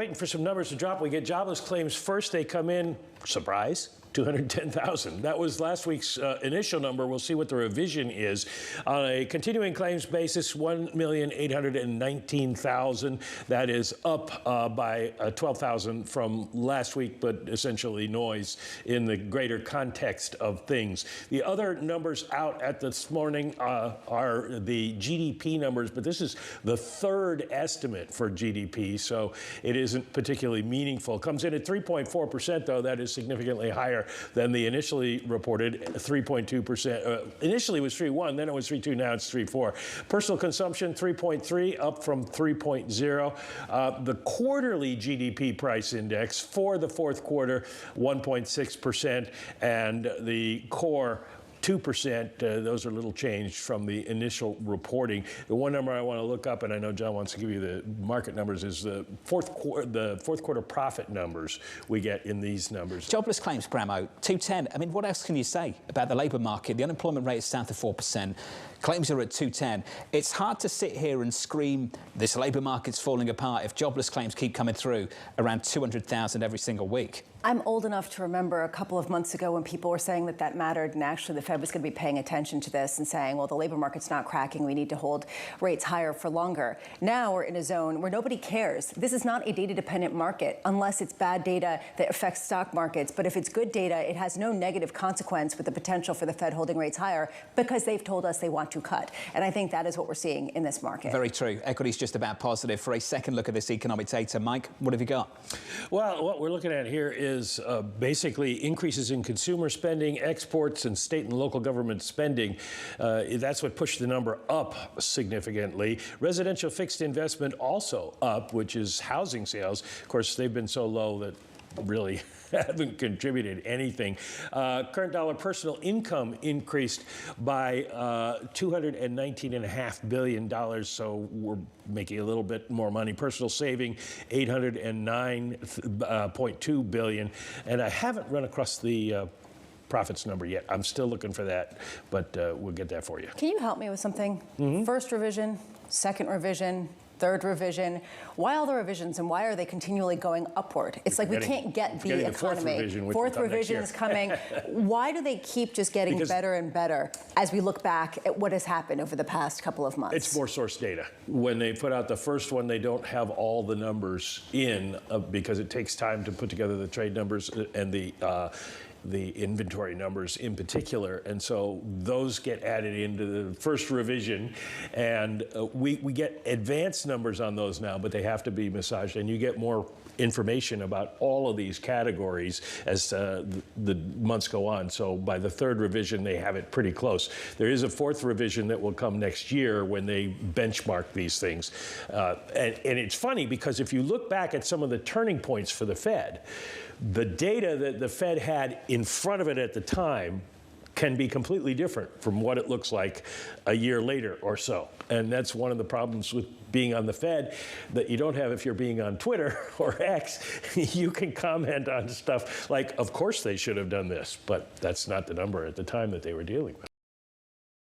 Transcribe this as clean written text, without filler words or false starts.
waiting for some numbers to drop. We get jobless claims first. They come in, surprise, 210,000. That was last week's initial number. We'll see what the revision is. On a continuing claims basis, 1,819,000. That is up by 12,000 from last week, but essentially noise in the greater context of things. The other numbers out at this morning are the GDP numbers, but this is the third estimate for GDP, so it isn't particularly meaningful. Comes in at 3.4%, though. That is significantly higher than the initially reported 3.2%. Initially it was 3.1, then it was 3.2, now it's 3.4. Personal consumption 3.3, up from 3.0. The quarterly GDP price index for the fourth quarter 1.6%, and the core 2%. Those are a little changed from the initial reporting. The one number I want to look up, and I know John wants to give you the market numbers, is the fourth quarter profit numbers we get in these numbers. Jobless claims, Bramo, 210. I mean, what else can you say about the labour market? The unemployment rate is south of 4%. Claims are at 210. It's hard to sit here and scream this labour market's falling apart if jobless claims keep coming through around 200,000 every single week. I'm old enough to remember a couple of months ago when people were saying that that mattered, and actually the Fed was going to be paying attention to this and saying, well, the labor market's not cracking, we need to hold rates higher for longer. Now we're in a zone where nobody cares. This is not a data-dependent market unless it's bad data that affects stock markets. But if it's good data, it has no negative consequence with the potential for the Fed holding rates higher because they've told us they want to cut. And I think that is what we're seeing in this market. Very true. Equity's just about positive. For a second look at this economic data, Mike, what have you got? Well, what we're looking at here is basically increases in consumer spending, exports, and state and local government spending. That's what pushed the number up significantly. Residential fixed investment also up, which is housing sales. Of course, they've been so low that really haven't contributed anything. Current dollar personal income increased by $219.5 billion, so we're making a little bit more money. Personal saving, $809.2 billion, and I haven't run across the profits number yet. I'm still looking for that, but we'll get that for you. Can you help me with something? First revision, second revision, third revision. Why all the revisions, and why are they continually going upward? It's like we can't get the economy. Fourth revision is coming. Why do they keep just getting better and better as we look back at what has happened over the past couple of months? It's more source data. When they put out the first one, they don't have all the numbers in because it takes time to put together the trade numbers and the inventory numbers in particular, and so those get added into the first revision, and we get advanced numbers on those now, but they have to be massaged, and you get more information about all of these categories as the months go on. So by the third revision, they have it pretty close. There is a fourth revision that will come next year when they benchmark these things. And it's funny because if you look back at some of the turning points for the Fed, the data that the Fed had in front of it at the time can be completely different from what it looks like a year later or so. And that's one of the problems with being on the Fed that you don't have if you're being on Twitter or X. You can comment on stuff like, of course they should have done this, but that's not the number at the time that they were dealing with.